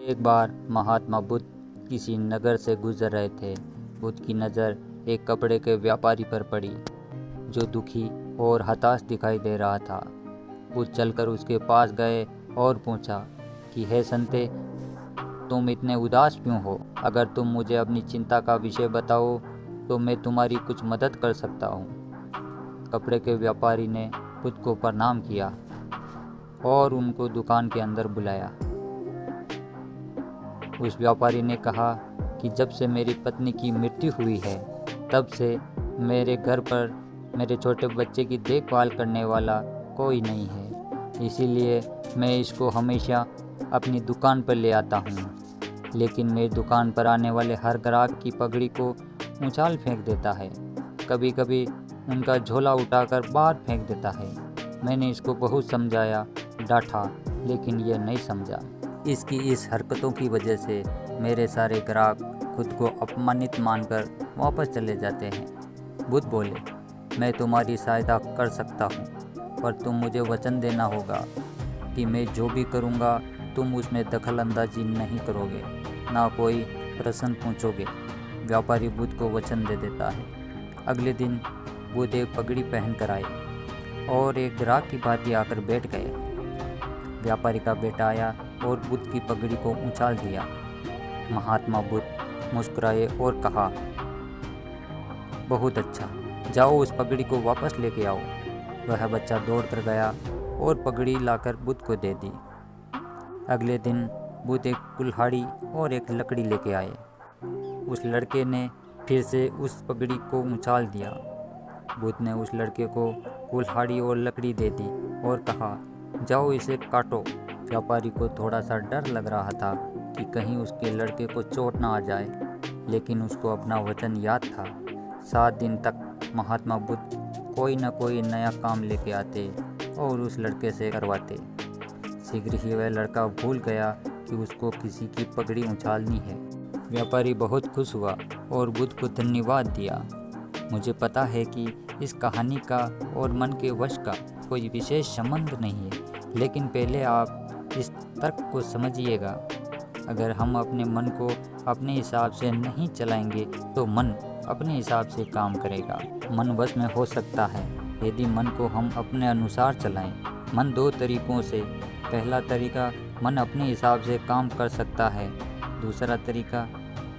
एक बार महात्मा बुद्ध किसी नगर से गुजर रहे थे। बुद्ध की नज़र एक कपड़े के व्यापारी पर पड़ी जो दुखी और हताश दिखाई दे रहा था। बुद्ध चलकर उसके पास गए और पूछा कि हे संते, तुम इतने उदास क्यों हो? अगर तुम मुझे अपनी चिंता का विषय बताओ तो मैं तुम्हारी कुछ मदद कर सकता हूँ। कपड़े के व्यापारी ने बुद्ध को प्रणाम किया और उनको दुकान के अंदर बुलाया। उस व्यापारी ने कहा कि जब से मेरी पत्नी की मृत्यु हुई है तब से मेरे घर पर मेरे छोटे बच्चे की देखभाल करने वाला कोई नहीं है, इसीलिए मैं इसको हमेशा अपनी दुकान पर ले आता हूँ। लेकिन मेरी दुकान पर आने वाले हर ग्राहक की पगड़ी को उछाल फेंक देता है, कभी कभी उनका झोला उठाकर बाहर फेंक देता है। मैंने इसको बहुत समझाया, डांटा, लेकिन यह नहीं समझा। इसकी इस हरकतों की वजह से मेरे सारे ग्राहक खुद को अपमानित मानकर वापस चले जाते हैं। बुद्ध बोले, मैं तुम्हारी सहायता कर सकता हूँ, पर तुम मुझे वचन देना होगा कि मैं जो भी करूँगा तुम उसमें दखल अंदाजी नहीं करोगे, ना कोई प्रश्न पूछोगे। व्यापारी बुद्ध को वचन दे देता है। अगले दिन बुद्ध एक पगड़ी पहन कर आए और एक ग्राहक की भांति आकर बैठ गए। व्यापारी का बेटा आया और बुद्ध की पगड़ी को उछाल दिया। महात्मा बुद्ध मुस्कुराए और कहा, बहुत अच्छा, जाओ उस पगड़ी को वापस लेके आओ। वह बच्चा दौड़ कर गया और पगड़ी लाकर बुद्ध को दे दी। अगले दिन बुद्ध एक कुल्हाड़ी और एक लकड़ी लेके आए। उस लड़के ने फिर से उस पगड़ी को उछाल दिया। बुद्ध ने उस लड़के को कुल्हाड़ी और लकड़ी दे दी और कहा, जाओ इसे काटो। व्यापारी को थोड़ा सा डर लग रहा था कि कहीं उसके लड़के को चोट ना आ जाए, लेकिन उसको अपना वचन याद था। 7 दिन तक महात्मा बुद्ध कोई न कोई नया काम लेके आते और उस लड़के से करवाते। शीघ्र ही वह लड़का भूल गया कि उसको किसी की पगड़ी उछालनी है। व्यापारी बहुत खुश हुआ और बुद्ध को धन्यवाद दिया। मुझे पता है कि इस कहानी का और मन के वश का कोई विशेष संबंध नहीं है, लेकिन पहले आप इस तर्क को समझिएगा। अगर हम अपने मन को अपने हिसाब से नहीं चलाएंगे तो मन अपने हिसाब से काम करेगा। मन वश में हो सकता है यदि मन को हम अपने अनुसार चलाएं। मन 2 तरीकों से, पहला तरीका मन अपने हिसाब से काम कर सकता है, दूसरा तरीका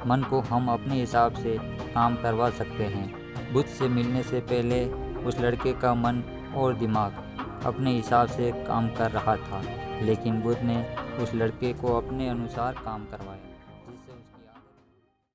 मन को हम अपने हिसाब से काम करवा सकते हैं। बुद्ध से मिलने से पहले उस लड़के का मन और दिमाग अपने हिसाब से काम कर रहा था, लेकिन बुद्ध ने उस लड़के को अपने अनुसार काम करवाया।